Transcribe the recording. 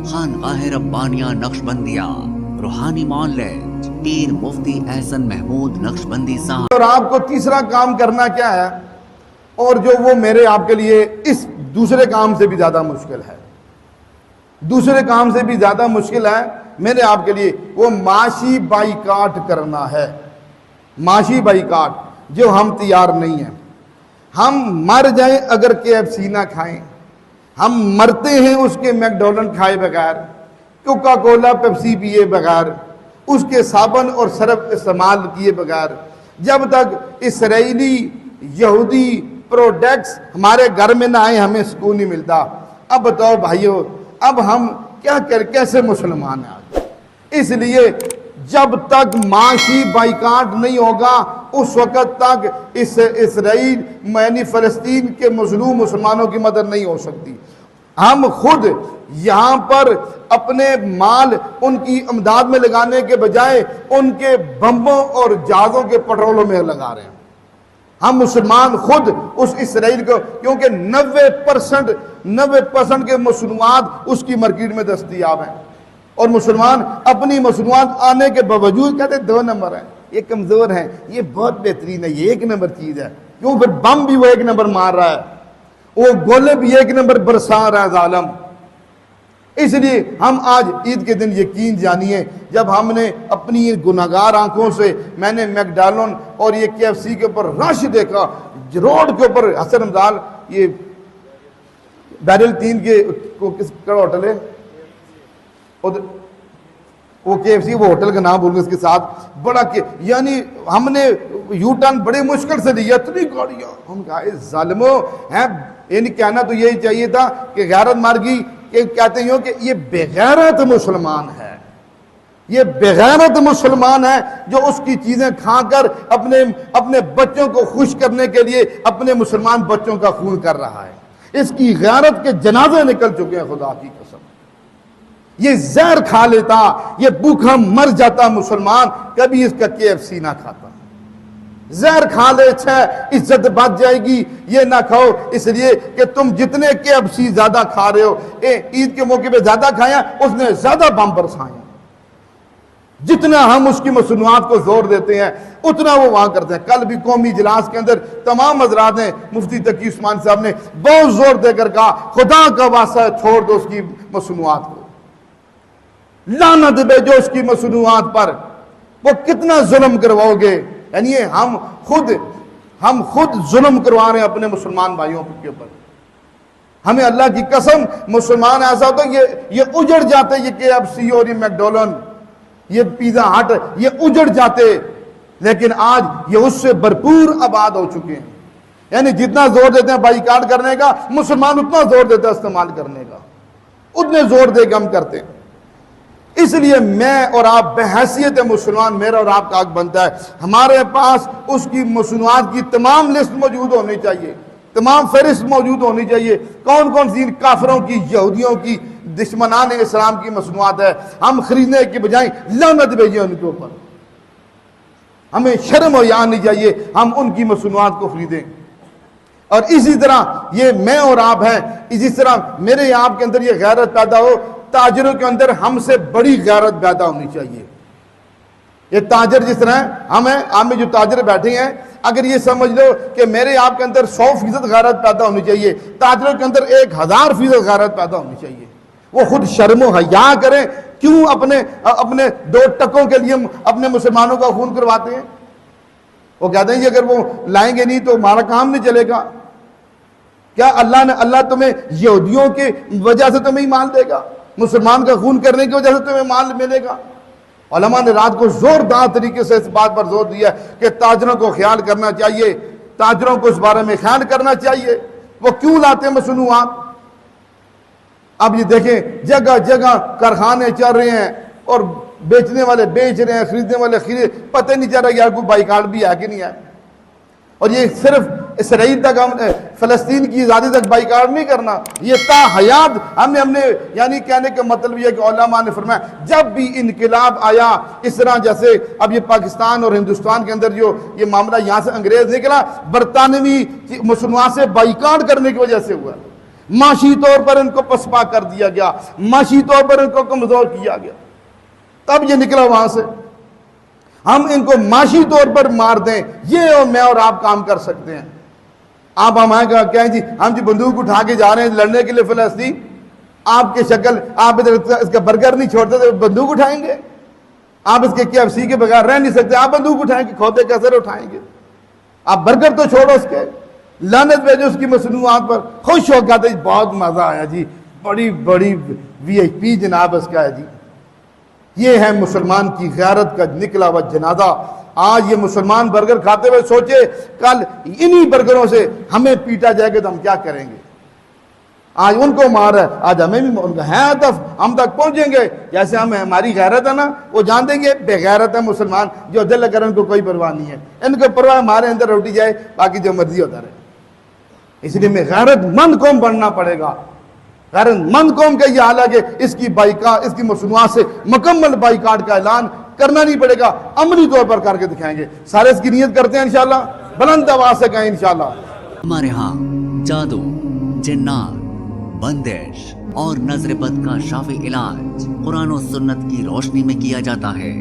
خانقاہ ربانیہ نقشبندیہ روحانی معالج پیر مفتی احسن محمود نقشبندی صاحب۔ اور آپ کو تیسرا کام کرنا کیا ہے، اور جو وہ میرے آپ کے لیے اس دوسرے کام سے بھی زیادہ مشکل ہے، دوسرے کام سے بھی زیادہ مشکل ہے میرے آپ کے لیے، وہ معاشی بائیکاٹ کرنا ہے۔ معاشی بائیکاٹ جو ہم تیار نہیں ہیں۔ ہم مر جائیں اگر KFC نہ کھائیں، ہم مرتے ہیں اس کے میک ڈونلڈ کھائے بغیر، کوکا کولا پیپسی پیے بغیر، اس کے صابن اور سرف استعمال کیے بغیر، جب تک اسرائیلی یہودی پروڈکٹس ہمارے گھر میں نہ آئے ہمیں سکون نہیں ملتا۔ اب بتاؤ بھائیو، اب ہم کیا کیسے مسلمان ہیں آج؟ اس لیے جب تک معاشی بائیکاٹ نہیں ہوگا اس وقت تک اسرائیل یعنی فلسطین کے مظلوم مسلمانوں کی مدد نہیں ہو سکتی۔ ہم خود یہاں پر اپنے مال ان کی امداد میں لگانے کے بجائے ان کے بمبوں اور جہازوں کے پٹرولوں میں لگا رہے ہیں۔ ہم مسلمان خود اس اسرائیل کو، کیونکہ 90% کے مصنوعات اس کی مارکیٹ میں دستیاب ہیں، اور مسلمان اپنی مصنوعات آنے کے باوجود کہتے ہیں 2 نمبر ہیں، یہ کمزور ہیں، یہ بہت بہترین ہے، یہ 1 نمبر چیز ہے۔ کیوں؟ پھر بم بھی وہ 1 نمبر مار رہا ہے، وہ گولے بھی 1 نمبر برسا رہا ہے ظالم۔ اس لیے ہم آج عید کے دن یقین جانیے، جب ہم نے اپنی گناہگار آنکھوں سے میں نے میک ڈونلڈ اور یہ KFC کے اوپر رش دیکھا، روڈ کے اوپر حسن رمضان، یہ بیرل 3 کے کس کا ہوٹل ہے وہ KFC، وہ ہوٹل کا نام بول گئے، اس کے ساتھ بڑا یعنی ہم نے یو ٹرن بڑے مشکل سے لیا، اتنی گاڑیاں، ہم کہا اے ظالموں ہیں، یعنی کہنا تو یہی چاہیے تھا کہ غیرت مار گئی، کہ کہتے ہیں کہ یہ بغیرت مسلمان ہے، یہ بغیرت مسلمان ہے جو اس کی چیزیں کھا کر اپنے بچوں کو خوش کرنے کے لیے اپنے مسلمان بچوں کا خون کر رہا ہے۔ اس کی غیرت کے جنازے نکل چکے ہیں، خدا کی قسم۔ یہ زہر کھا لیتا، یہ بھوکا مر جاتا مسلمان، کبھی اس کا KFC نہ کھاتا۔ زہر کھا لے عزت بچ جائے گی، یہ نہ کھاؤ، اس لیے کہ تم جتنے KFC زیادہ کھا رہے ہو، عید کے موقع پہ زیادہ کھایا، اس نے زیادہ بم برسایا۔ جتنا ہم اس کی مصنوعات کو زور دیتے ہیں اتنا وہ وہاں کرتے ہیں۔ کل بھی قومی اجلاس کے اندر تمام حضرات نے، مفتی تقی عثمان صاحب نے بہت زور دے کر کہا، خدا کا واسطہ ہے چھوڑ دو اس کی مصنوعات کو، لعنت بھیجو اس کی مصنوعات پر، وہ کتنا ظلم کرواؤ گے۔ یعنی ہم خود ظلم کروا رہے ہیں اپنے مسلمان بھائیوں کے اوپر۔ ہمیں اللہ کی قسم مسلمان ایسا ہوتا ہے یہ اجڑ جاتے، یہ KFC اور یہ میک ڈونلڈ، یہ پیزا ہٹ، یہ اجڑ جاتے، لیکن آج یہ اس سے بھرپور آباد ہو چکے ہیں۔ یعنی جتنا زور دیتے ہیں بائیکاٹ کرنے کا، مسلمان اتنا زور دیتا ہے استعمال کرنے کا، اتنے زور دے کے ہم کرتے ہیں۔ اس لیے میں اور آپ بحیثیت مسلمان، میرا اور آپ کا حق بنتا ہے ہمارے پاس اس کی مصنوعات کی تمام لسٹ موجود ہونی چاہیے، تمام فہرست موجود ہونی چاہیے، کون کون سی کافروں کی، یہودیوں کی، دشمنان اسلام کی مصنوعات ہے، ہم خریدنے کے بجائے لعنت بھیجیں ان کے اوپر۔ ہمیں شرم و حیا نہیں چاہیے ہم ان کی مصنوعات کو خریدیں۔ اور اسی طرح یہ میں اور آپ ہیں، اسی طرح میرے آپ کے اندر یہ غیرت پیدا ہو، تاجروں کے اندر ہم سے بڑی غیرت پیدا ہونی چاہیے۔ یہ تاجر جس طرح ہم میں جو تاجر بیٹھے ہیں، اگر یہ سمجھ لو کہ میرے آپ کے اندر 100% غیرت پیدا ہونی چاہیے، تاجروں کے اندر 1000% غیرت پیدا ہونی چاہیے۔ وہ خود شرم و حیا کریں، کیوں اپنے 2 ٹکوں کے لیے اپنے مسلمانوں کا خون کرواتے ہیں؟ وہ کہتے ہیں کہ اگر وہ لائیں گے نہیں تو ہمارا کام نہیں چلے گا۔ کیا اللہ تمہیں یہودیوں کی وجہ سے تمہیں مال دے گا؟ مسلمان کا خون کرنے کی وجہ سے تمہیں مال ملے گا؟ علماء نے رات کو زوردار طریقے سے اس بات پر زور دیا کہ تاجروں کو خیال کرنا چاہیے، تاجروں کو اس بارے میں خیال کرنا چاہیے۔ وہ کیوں لاتے ہیں مصنوعات؟ اب یہ دیکھیں جگہ جگہ کارخانے چل رہے ہیں اور بیچنے والے بیچ رہے ہیں، خریدنے والے پتہ نہیں چل رہا یار کوئی بائیکاٹ بھی ہے کہ نہیں ہے۔ اور یہ صرف اسرائیل تک، ہم فلسطین کی آزادی تک بائیکاٹ نہیں کرنا، یہ تا حیات ہم نے یعنی کہنے کا مطلب یہ ہے کہ علماء نے فرمایا جب بھی انقلاب آیا، اس طرح جیسے اب یہ پاکستان اور ہندوستان کے اندر جو یہ معاملہ یہاں سے انگریز نکلا، برطانوی مصنوعات سے بائیکاٹ کرنے کی وجہ سے ہوا۔ معاشی طور پر ان کو پسپا کر دیا گیا, معاشی طور پر ان کو کمزور کیا گیا. تب یہ نکلا وہاں سے. ہم ان کو معاشی طور پر مار دیں, یہ اور میں اور آپ کام کر سکتے ہیں. آپ ہمارے کہیں جی ہم جی بندوق اٹھا کے جا رہے ہیں لڑنے کے لیے فلسطین, آپ کی شکل آپ ادھر اس کا برگر نہیں چھوڑتے تو بندوق اٹھائیں گے؟ آپ اس کے KFC کے بغیر رہ نہیں سکتے, آپ بندوق اٹھائیں گے, کھوتے کیسے اٹھائیں گے؟ آپ برگر تو چھوڑو اس کے, لعنت بھیجو اس کی مصنوعات پر. خوش ہو گیا تھا, بہت مزہ آیا جی, بڑی بڑی VIP جناب اس کا ہے جی. یہ ہے مسلمان کی غیرت کا نکلا ہوا جنازہ. آج یہ مسلمان برگر کھاتے ہوئے سوچے کل انہی برگروں سے ہمیں پیٹا جائے گا تو ہم کیا کریں گے. آج ان کو مار ہے, آج ہمیں بھی ان کا ہے ہدف, ہم تک پہنچیں گے. جیسے ہماری غیرت ہے نا, وہ جان دیں گے بے غیرت ہے مسلمان جو دل کر ان کو کوئی پرواہ نہیں ہے, ان کو پرواہ ہمارے اندر روٹی جائے, باقی جو مرضی ہوتا رہے. اس لیے میں غیرت مند قوم بننا پڑے گا. غیرت مند قوم کا یہ حال ہے کہ اس کی بائیکاٹ, اس کی مصنوعات سے مکمل بائیکاٹ کا اعلان کرنا نہیں پڑے گا, عملی طور پر کر کے دکھائیں گے. سارے اس کی نیت کرتے ہیں انشاءاللہ, بلند آواز سے کہیں انشاءاللہ. ہمارے ہاں جادو, جنات, بندش اور نظر بد کا شافی علاج قرآن و سنت کی روشنی میں کیا جاتا ہے.